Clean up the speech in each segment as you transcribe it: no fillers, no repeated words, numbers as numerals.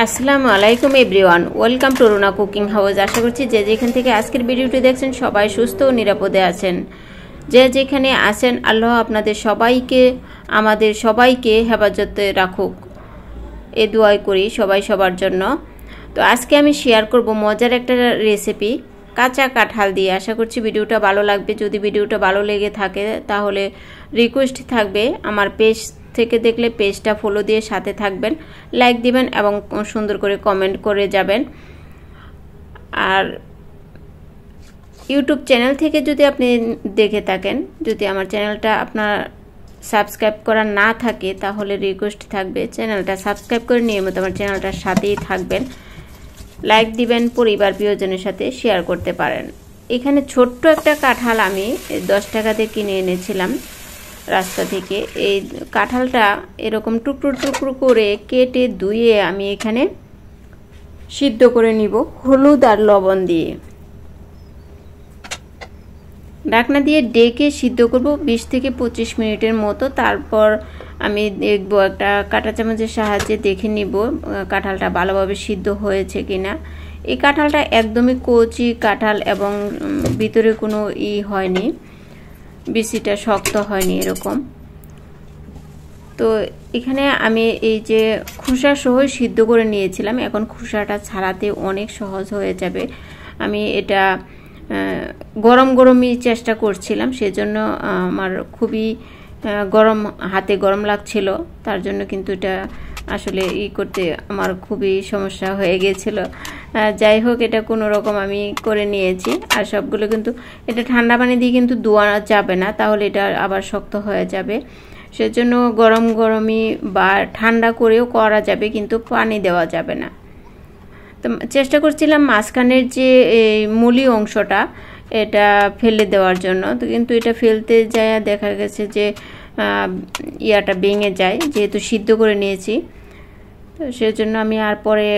আসসালামু আলাইকুম everyone, welcome to Runa cooking house. আশা করছি যে যেখান থেকে আজকের ভিডিওটি দেখছেন সবাই সুস্থ ও নিরাপদে আছেন। যে যেখানে আছেন আল্লাহ আপনাদের সবাইকে, আমাদের সবাইকে হেফাজতে রাখুক, এ দোয়াই করি সবাই সবার জন্য। তো আজকে আমি শেয়ার করব মজার একটা রেসিপি কাঁচা কাঁঠাল দিয়ে। আশা করছি ভিডিওটা ভালো লাগবে। যদি ভিডিওটা ভালো লেগে থাকে তাহলে রিকোয়েস্ট থাকবে আমার পেজ থেকে দেখলে পেজটা ফলো দিয়ে সাথে থাকবেন, লাইক দিবেন এবং সুন্দর করে কমেন্ট করে যাবেন। আর ইউটিউব চ্যানেল থেকে যদি আপনি দেখে থাকেন, যদি আমার চ্যানেলটা আপনার সাবস্ক্রাইব করা না থাকে তাহলে রিকোয়েস্ট থাকবে চ্যানেলটা সাবস্ক্রাইব করে নিয়মিত আমার চ্যানেলটার সাথেই থাকবেন, লাইক দিবেন, পরিবার প্রিয়জনের সাথে শেয়ার করতে পারেন। এখানে ছোট্ট একটা কাঁঠাল আমি 10 টাকাতে কিনে এনেছিলাম রাস্তা থেকে। এই কাঁঠালটা এরকম টুকরো টুকরো করে কেটে ধুয়ে আমি এখানে সিদ্ধ করে নিব হলুদ আর লবণ দিয়ে। ঢাকনা দিয়ে ডেকে সিদ্ধ করব 20 থেকে 25 মিনিটের মতো। তারপর আমি দেখব, একটা কাঁটা চামচের সাহায্যে দেখে নিব কাঁঠালটা ভালোভাবে সিদ্ধ হয়েছে কিনা। এই কাঁঠালটা একদমই কচি কাঁঠাল এবং ভিতরে কোনো হয়নি, বিচিটা শক্ত হয়নি এরকম। তো এখানে আমি এই যে খোসা সহ সিদ্ধ করে নিয়েছিলাম, এখন খোসাটা ছাড়াতে অনেক সহজ হয়ে যাবে। আমি এটা গরম গরমই চেষ্টা করছিলাম, সেজন্য আমার খুবই গরম, হাতে গরম লাগছিল, তার জন্য কিন্তু এটা আসলে করতে আমার খুবই সমস্যা হয়ে গিয়েছিল। যাই হোক, এটা কোনো রকম আমি করে নিয়েছি। আর সবগুলো কিন্তু এটা ঠান্ডা পানি দিয়ে কিন্তু ধোয়া যাবে না, তাহলে এটা আবার শক্ত হয়ে যাবে। সেজন্য গরম গরমই বা ঠান্ডা করেও করা যাবে, কিন্তু পানি দেওয়া যাবে না। তো চেষ্টা করছিলাম মাঝখানের যে মূলি অংশটা এটা ফেলে দেওয়ার জন্য, তো কিন্তু এটা ফেলতে যায় দেখা গেছে যে ইয়াটা ভেঙে যায়, যেহেতু সিদ্ধ করে নিয়েছি। তো সেজন্য আমি আর পরে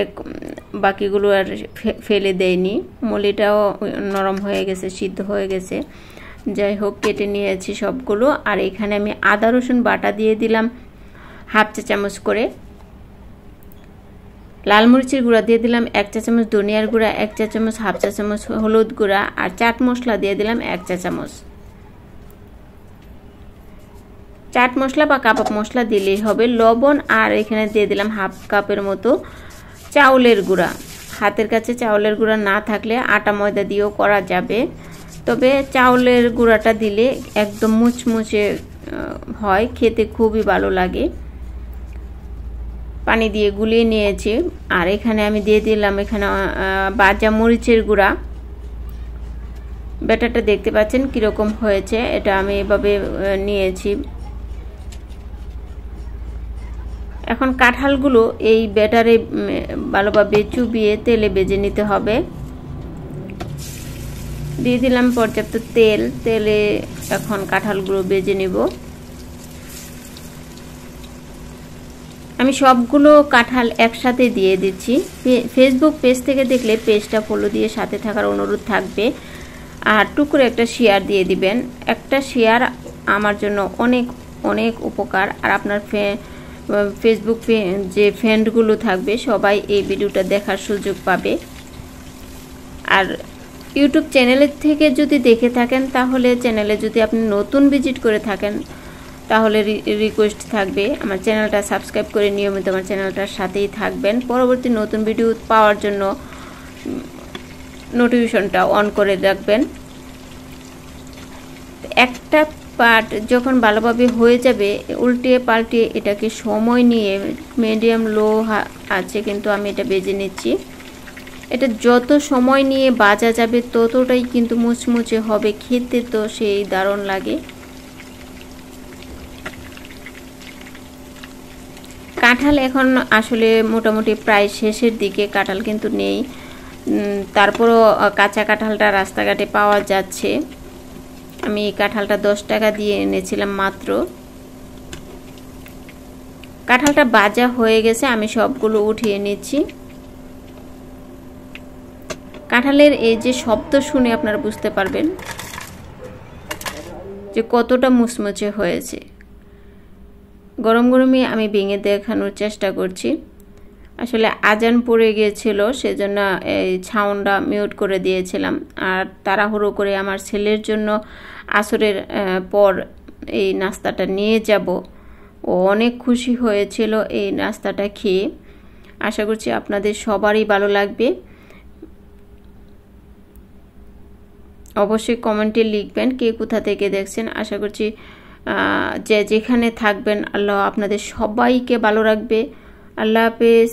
বাকিগুলো আর ফেলে দেইনি। মূলিটাও নরম হয়ে গেছে, সিদ্ধ হয়ে গেছে। যাই হোক, কেটে নিয়েছি সবগুলো। আর এখানে আমি আদা রসুন বাটা দিয়ে দিলাম হাফ চা চামচ করে, লাল মরিচের গুঁড়া দিয়ে দিলাম 1 চা চামচ, ধনিয়ার গুঁড়া 1 চা চামচ, হাফ চা চামচ হলুদ গুঁড়া, আর চাট মশলা দিয়ে দিলাম 1 চা চামচ। চাট মশলা বা কাবাব মশলা দিলেই হবে। লবণ, আর এখানে দিয়ে দিলাম হাফ কাপের মতো চাউলের গুঁড়া। হাতের কাছে চাউলের গুঁড়া না থাকলে আটা ময়দা দিয়েও করা যাবে, তবে চাউলের গুঁড়াটা দিলে একদম মুচমুচে হয়, খেতে খুবই ভালো লাগে। পানি দিয়ে গুলিয়ে নিয়েছি। আর এখানে আমি দিয়ে দিলাম এখানে ভাজা মরিচের গুঁড়া। ব্যাটারটা দেখতে পাচ্ছেন কিরকম হয়েছে, এটা আমি এভাবে নিয়েছি। এখন কাঁঠালগুলো এই ব্যাটারে ভালোভাবে চুবিয়ে তেলে ভেজে নিতে হবে। দিয়ে দিলাম পর্যাপ্ত তেল, তেলে এখন কাঁঠালগুলো ভেজে নিব। আমি সবগুলো কাঁঠাল একসাথে দিয়ে দিচ্ছি। ফেসবুক পেজ থেকে দেখলে পেজটা ফলো দিয়ে সাথে থাকার অনুরোধ থাকবে। আর টুকরো একটা শেয়ার দিয়ে দিবেন, একটা শেয়ার আমার জন্য অনেক অনেক উপকার। আর আপনার ফেসবুক যে ফ্রেন্ডগুলো থাকবে সবাই এই ভিডিওটা দেখার সুযোগ পাবে। আর ইউটিউব চ্যানেলের থেকে যদি দেখে থাকেন তাহলে চ্যানেলে যদি আপনি নতুন ভিজিট করে থাকেন তাহলে রিকোয়েস্ট থাকবে আমার চ্যানেলটা সাবস্ক্রাইব করে নিয়মিত আমার চ্যানেলটার সাথেই থাকবেন। পরবর্তী নতুন ভিডিও পাওয়ার জন্য নোটিফিকেশনটা অন করে রাখবেন। একটা পার্ট যখন ভালোভাবে হয়ে যাবে উল্টিয়ে পাল্টিয়ে এটাকে সময় নিয়ে মিডিয়াম লো আছে কিন্তু আমি এটা ভেজে নিচ্ছি। এটা যত সময় নিয়ে ভাজা যাবে ততটাই কিন্তু মুচমুচে হবে, খেতে তো সেই দারুণ লাগে। কাঁঠাল এখন আসলে মোটামুটি প্রায় শেষের দিকে, কাঁঠাল কিন্তু নেই, তারপরও কাঁচা কাঁঠালটা রাস্তাঘাটে পাওয়া যাচ্ছে। আমি এই কাঁঠালটা 10 টাকা দিয়ে এনেছিলাম মাত্র। কাঁঠালটা ভাজা হয়ে গেছে, আমি সবগুলো উঠিয়ে নিচ্ছি। কাঁঠালের এই যে শব্দ শুনে আপনারা বুঝতে পারবেন যে কতটা মুচমুচে হয়েছে। গরম গরমই আমি ভেঙে দেখানোর চেষ্টা করছি। আসলে আজান পড়ে গিয়েছিল, সেজন্য এই সাউন্ডটা মিউট করে দিয়েছিলাম। আর তাড়াহুড়ো করে আমার ছেলের জন্য আসরের পর এই নাস্তাটা নিয়ে যাব। ও অনেক খুশি হয়েছিল এই নাস্তাটা খেয়ে। আশা করছি আপনাদের সবারই ভালো লাগবে। অবশ্যই কমেন্টে লিখবেন কে কোথা থেকে দেখছেন। আশা করছি যে যেখানে থাকবেন আল্লাহ আপনাদের সবাইকে ভালো রাখবে। আল্লাহ হাফেজ।